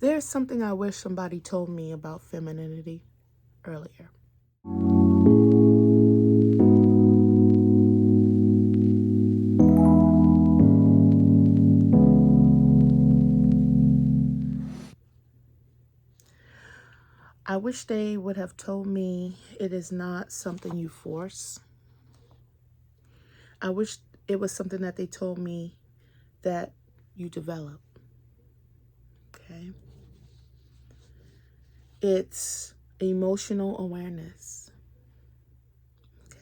There's something I wish somebody told me about femininity earlier. I wish they would have told me it is not something you force. I wish it was something that they told me that you develop. Okay? It's emotional awareness.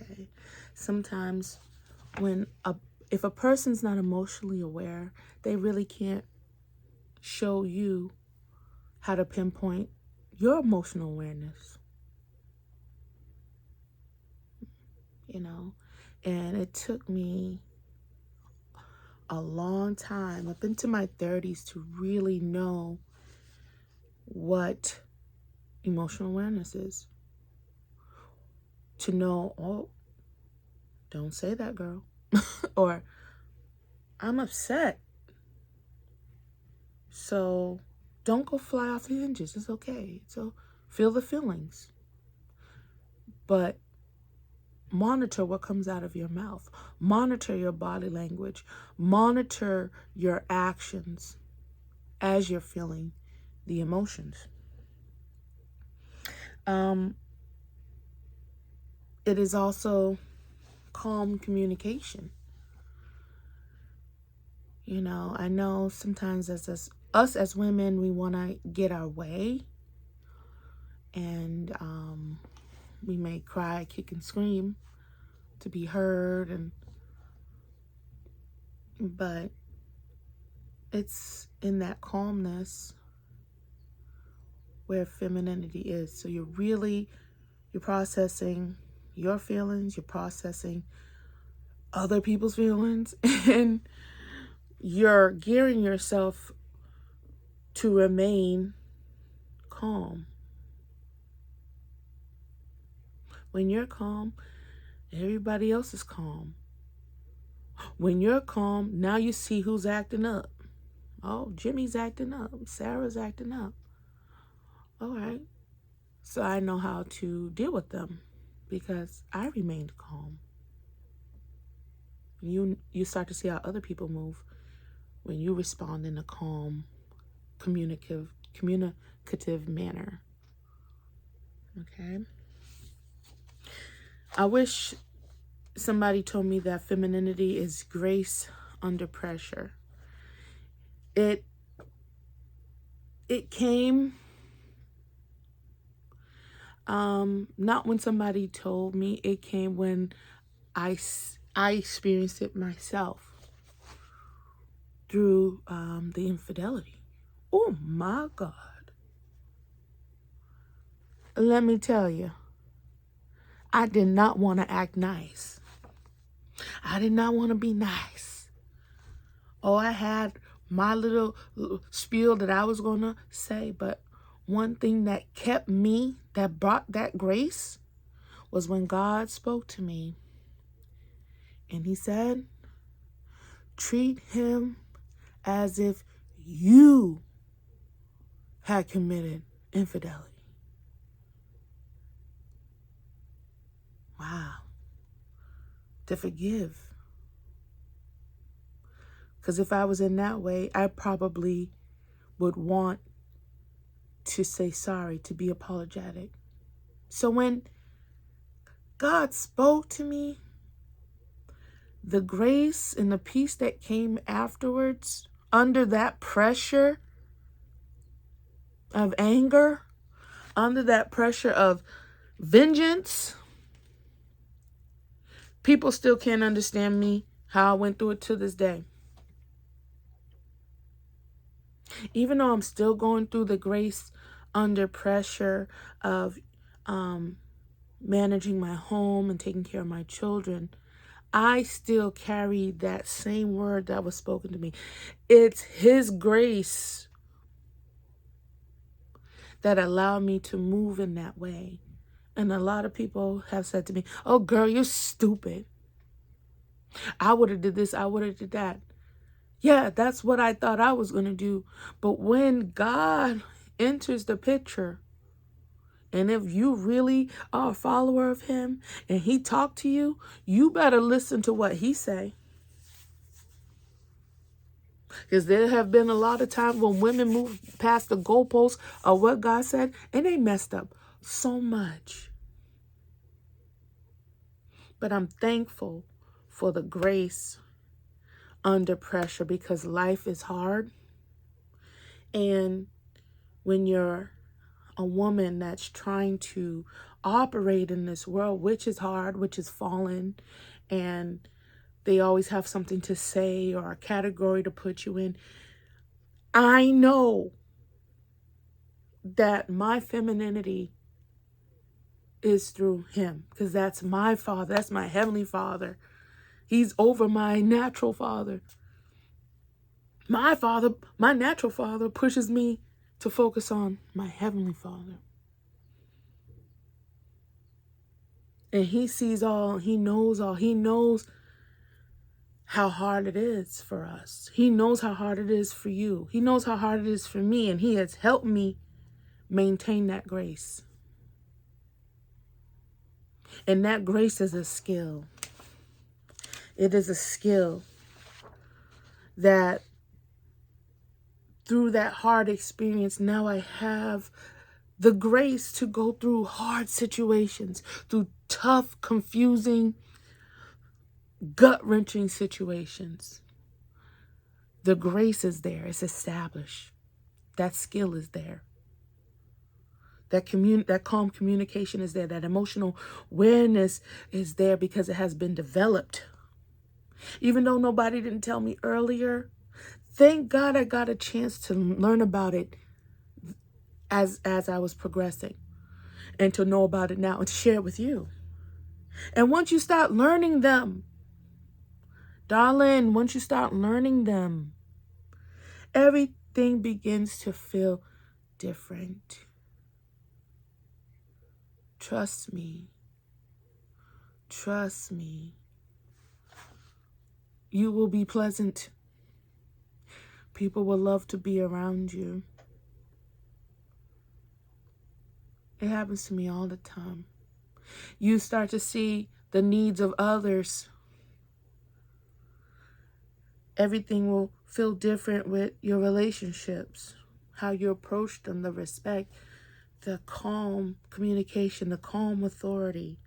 Okay? Sometimes if a person's not emotionally aware, they really can't show you how to pinpoint your emotional awareness. You know? And it took me a long time, up into my 30s, to really know what emotional awareness is. To know, oh, don't say that, girl. Or, I'm upset. So don't go fly off the hinges. It's okay. So feel the feelings. But monitor what comes out of your mouth. Monitor your body language. Monitor your actions as you're feeling the emotions. It is also calm communication. You know, I know sometimes us as women, we want to get our way. And we may cry, kick, and scream to be heard. But it's in that calmness where femininity is. So you're processing your feelings, you're processing other people's feelings, and you're gearing yourself to remain calm. When you're calm, everybody else is calm. When you're calm, now you see who's acting up. Oh, Jimmy's acting up. Sarah's acting up. All right. So I know how to deal with them because I remained calm. You start to see how other people move when you respond in a calm, communicative manner. Okay? I wish somebody told me that femininity is grace under pressure. It came not when somebody told me. It came when I experienced it myself through the infidelity. Oh my God. Let me tell you, I did not want to act nice. I did not want to be nice. Oh, I had my little spiel that I was going to say, but one thing that kept me, that brought that grace, was when God spoke to me. And he said, treat him as if you had committed infidelity. Wow. To forgive. Because if I was in that way, I probably would want to say sorry, to be apologetic. So when God spoke to me, the grace and the peace that came afterwards, under that pressure of anger, under that pressure of vengeance, people still can't understand me, how I went through it to this day. Even though I'm still going through the grace under pressure of managing my home and taking care of my children, I still carry that same word that was spoken to me. It's his grace that allowed me to move in that way. And a lot of people have said to me, oh, girl, you're stupid. I would have did this. I would have did that. Yeah, that's what I thought I was going to do. But when God enters the picture, and if you really are a follower of him and he talk to you, you better listen to what he say. Because there have been a lot of times when women move past the goalposts of what God said, and they messed up so much. But I'm thankful for the grace under pressure, because life is hard. And when you're a woman that's trying to operate in this world, which is hard, which is fallen, and they always have something to say or a category to put you in, I know that my femininity is through him, because that's my father. That's my heavenly father. He's over my natural father. My father, my natural father, pushes me to focus on my heavenly father. And he sees all, he knows all, he knows how hard it is for us. He knows how hard it is for you. He knows how hard it is for me, and he has helped me maintain that grace. And that grace is a skill. It is a skill that through that hard experience, now I have the grace to go through hard situations, through tough, confusing, gut-wrenching situations. The grace is there. It's established. That skill is there. That calm communication is there. That emotional awareness is there because it has been developed. Even though nobody didn't tell me earlier, thank God I got a chance to learn about it as I was progressing, and to know about it now and to share it with you. And once you start learning them, darling, once you start learning them, everything begins to feel different. Trust me. Trust me. You will be pleasant. People will love to be around you. It happens to me all the time. You start to see the needs of others. Everything will feel different with your relationships, how you approach them, the respect, the calm communication, the calm authority,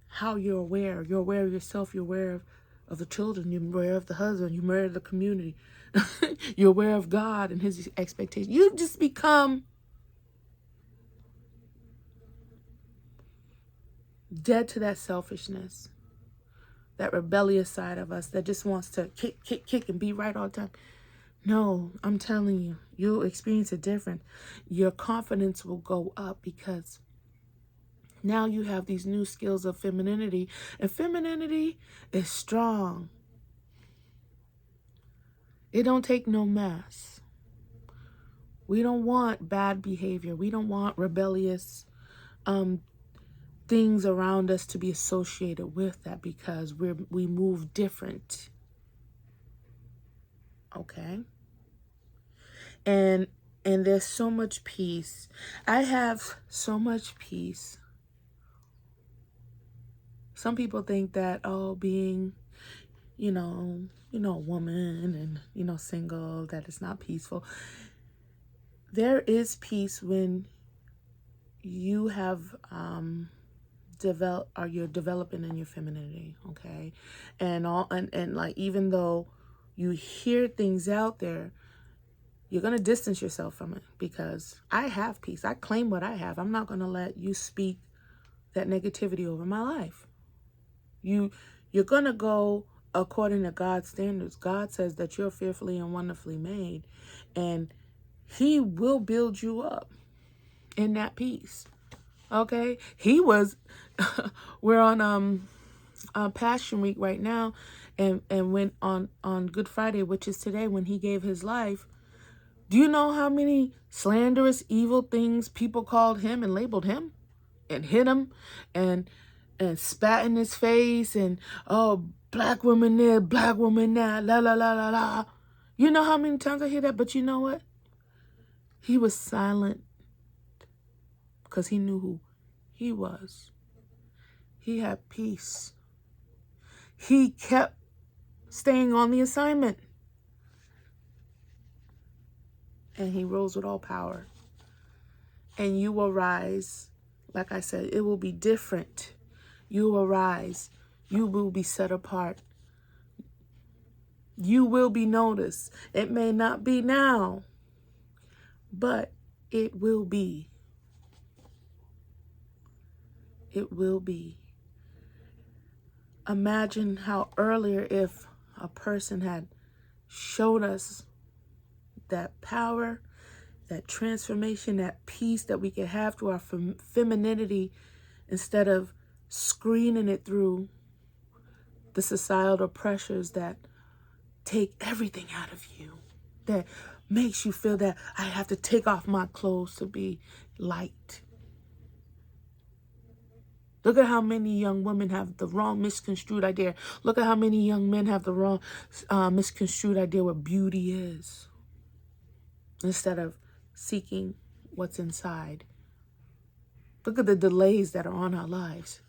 how you're aware. You're aware of yourself. You're aware of the children. You're aware of the husband. You're aware of the community. You're aware of God and his expectations. You just become dead to that selfishness, that rebellious side of us that just wants to kick, and be right all the time. No, I'm telling you, you'll experience it different. Your confidence will go up because now you have these new skills of femininity, and femininity is strong. It don't take no mess. We don't want bad behavior. We don't want rebellious things around us to be associated with that, because we move different. Okay? And there's so much peace. I have so much peace. Some people think that, being, a woman and, single, that it's not peaceful. There is peace when you have you're developing in your femininity, okay? And like, even though you hear things out there, you're going to distance yourself from it, because I have peace. I claim what I have. I'm not going to let you speak that negativity over my life. You're going to go according to God's standards. God says that you're fearfully and wonderfully made, and he will build you up in that peace. Okay? We're on Passion Week right now, and went on Good Friday, which is today, when he gave his life. Do you know how many slanderous, evil things people called him and labeled him and hit him and spat in his face and, Black woman there, black woman there, la la la la la. You know how many times I hear that? But you know what? He was silent because he knew who he was. He had peace. He kept staying on the assignment. And he rose with all power. And you will rise. Like I said, it will be different. You will rise. You will be set apart. You will be noticed. It may not be now, but it will be. It will be. Imagine how earlier if a person had showed us that power, that transformation, that peace that we could have through our femininity instead of screening it through the societal pressures that take everything out of you, that makes you feel that I have to take off my clothes to be liked. Look at how many young women have the wrong misconstrued idea. Look at how many young men have the wrong misconstrued idea what beauty is. Instead of seeking what's inside. Look at the delays that are on our lives.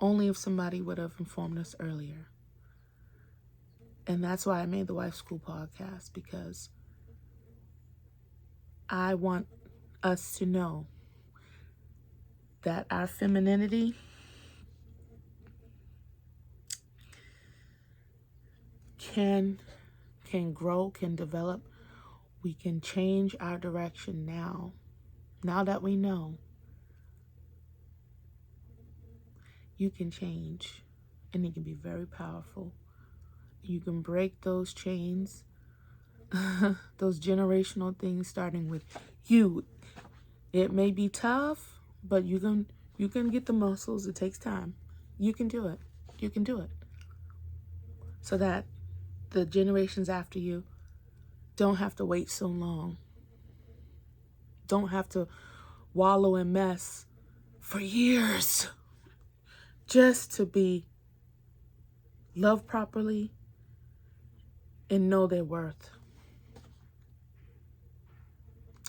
Only if somebody would have informed us earlier. And that's why I made the Wife School podcast, because I want us to know that our femininity can grow, can develop. We can change our direction now. Now that we know, you can change, and it can be very powerful. You can break those chains, those generational things, starting with you. It may be tough, but you can get the muscles. It takes time. You can do it. You can do it. So that the generations after you don't have to wait so long. Don't have to wallow in mess for years just to be loved properly and know their worth.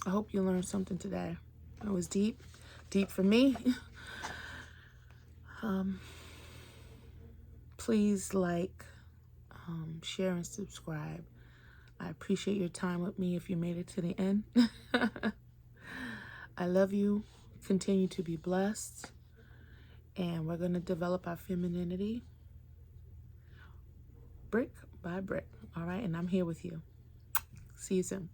I hope you learned something today. It was deep for me. Please like, share, and subscribe. I appreciate your time with me if you made it to the end. I love you. Continue to be blessed. And we're going to develop our femininity brick by brick. All right? And I'm here with you. See you soon.